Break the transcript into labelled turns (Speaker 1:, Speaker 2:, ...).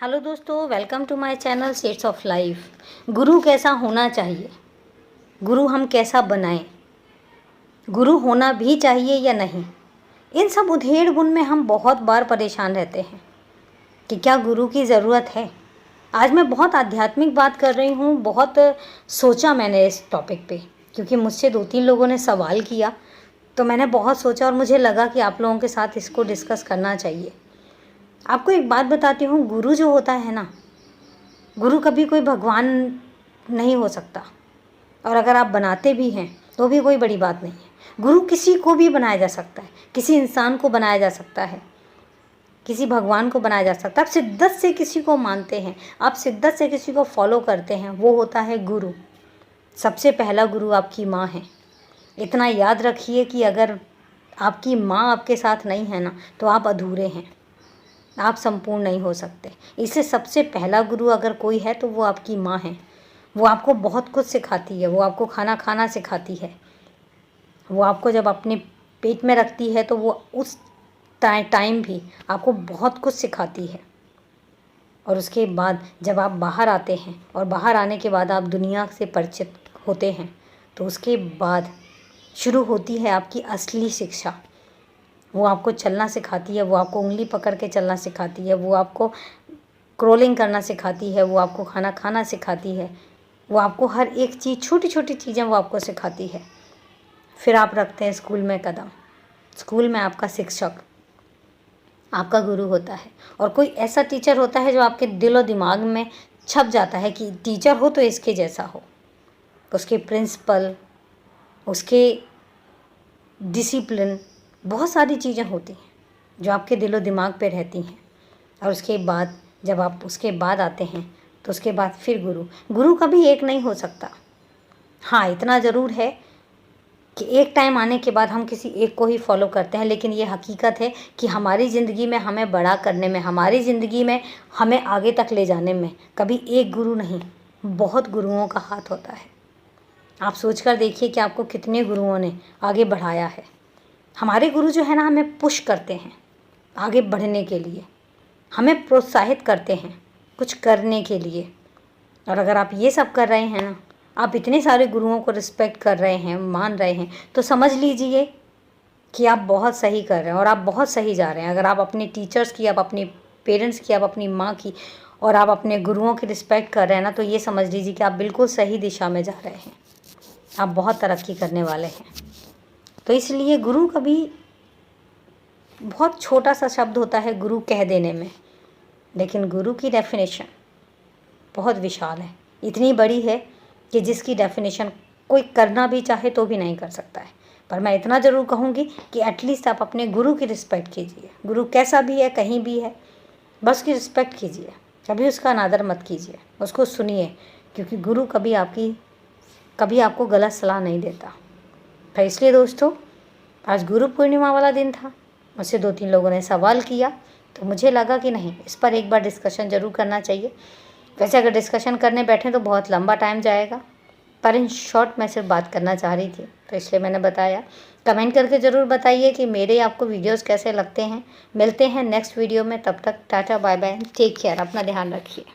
Speaker 1: Hello दोस्तों, welcome to my channel shades of life. गुरु कैसा होना चाहिए, गुरु हम कैसा बनाएं, गुरु होना भी चाहिए या नहीं, इन सब उधेड़-बुन में हम बहुत बार परेशान रहते हैं कि क्या गुरु की ज़रूरत है। आज मैं बहुत आध्यात्मिक बात कर रही हूँ। बहुत सोचा मैंने इस टॉपिक पे, क्योंकि मुझसे 2-3 लोगों ने सवाल किया, तो मैंने बहुत सोचा और मुझे लगा कि आप लोगों के साथ इसको डिस्कस करना चाहिए। आपको एक बात बताती हूँ, गुरु जो होता है ना, गुरु कभी कोई भगवान नहीं हो सकता, और अगर आप बनाते भी हैं तो भी कोई बड़ी बात नहीं है। गुरु किसी को भी बनाया जा सकता है, किसी इंसान को बनाया जा सकता है, किसी भगवान को बनाया जा सकता है। आप शिद्दत से किसी को मानते हैं, आप शिद्दत से किसी को फॉलो करते हैं, वो होता है गुरु। सबसे पहला गुरु आपकी माँ है। इतना याद रखिए कि अगर आपकी माँ आपके साथ नहीं है ना, तो आप अधूरे हैं, आप संपूर्ण नहीं हो सकते। इससे सबसे पहला गुरु अगर कोई है तो वो आपकी माँ है। वो आपको बहुत कुछ सिखाती है। वो आपको खाना खाना सिखाती है। वो आपको जब अपने पेट में रखती है तो वो उस टाइम भी आपको बहुत कुछ सिखाती है। और उसके बाद जब आप बाहर आते हैं और बाहर आने के बाद आप दुनिया से परिचित होते हैं, तो उसके बाद शुरू होती है आपकी असली शिक्षा। वो आपको चलना सिखाती है, वो आपको उंगली पकड़ के चलना सिखाती है, वो आपको क्रोलिंग करना सिखाती है, वो आपको खाना खाना सिखाती है, वो आपको हर एक चीज़, छोटी छोटी चीज़ें वो आपको सिखाती है। फिर आप रखते हैं स्कूल में कदम। स्कूल में आपका शिक्षक आपका गुरु होता है, और कोई ऐसा टीचर होता है जो आपके दिल और दिमाग में छप जाता है कि टीचर हो तो इसके जैसा हो। उसके प्रिंसिपल, उसके डिसिप्लिन, बहुत सारी चीज़ें होती हैं जो आपके दिलो दिमाग पे रहती हैं। और उसके बाद जब आप उसके बाद आते हैं तो उसके बाद फिर गुरु कभी एक नहीं हो सकता। हाँ, इतना ज़रूर है कि एक टाइम आने के बाद हम किसी एक को ही फॉलो करते हैं, लेकिन ये हकीकत है कि हमारी ज़िंदगी में हमें बड़ा करने में, हमारी ज़िंदगी में हमें आगे तक ले जाने में कभी एक गुरु नहीं, बहुत गुरुओं का हाथ होता है। आप सोच कर देखिए कि आपको कितने गुरुओं ने आगे बढ़ाया है। हमारे गुरु जो है ना, हमें पुश करते हैं आगे बढ़ने के लिए, हमें प्रोत्साहित करते हैं कुछ करने के लिए। और अगर आप ये सब कर रहे हैं ना, आप इतने सारे गुरुओं को रिस्पेक्ट कर रहे हैं, मान रहे हैं, तो समझ लीजिए कि आप बहुत सही कर रहे हैं और आप बहुत सही जा रहे हैं। अगर आप अपने टीचर्स की, आप अपने पेरेंट्स की, आप अपनी माँ की और आप अपने गुरुओं की रिस्पेक्ट कर रहे हैं ना, तो ये समझ लीजिए कि आप बिल्कुल सही दिशा में जा रहे हैं। आप बहुत तरक्की करने वाले हैं। तो इसलिए गुरु कभी, बहुत छोटा सा शब्द होता है गुरु कह देने में, लेकिन गुरु की डेफिनेशन बहुत विशाल है, इतनी बड़ी है कि जिसकी डेफिनेशन कोई करना भी चाहे तो भी नहीं कर सकता है। पर मैं इतना ज़रूर कहूँगी कि एटलीस्ट आप अपने गुरु की रिस्पेक्ट कीजिए। गुरु कैसा भी है, कहीं भी है, बस उसकी रिस्पेक्ट कीजिए, कभी उसका अनादर मत कीजिए, उसको सुनिए, क्योंकि गुरु कभी आपको गलत सलाह नहीं देता। तो इसलिए दोस्तों, आज गुरु पूर्णिमा वाला दिन था। मुझसे 2-3 लोगों ने सवाल किया, तो मुझे लगा कि नहीं, इस पर एक बार डिस्कशन ज़रूर करना चाहिए। वैसे अगर डिस्कशन करने बैठें तो बहुत लंबा टाइम जाएगा, पर इन शॉर्ट मैं सिर्फ बात करना चाह रही थी, तो इसलिए मैंने बताया। कमेंट करके ज़रूर बताइए कि मेरे आपको वीडियोज़ कैसे लगते हैं। मिलते हैं नेक्स्ट वीडियो में, तब तक tata bye bye, take care, अपना ध्यान रखिए।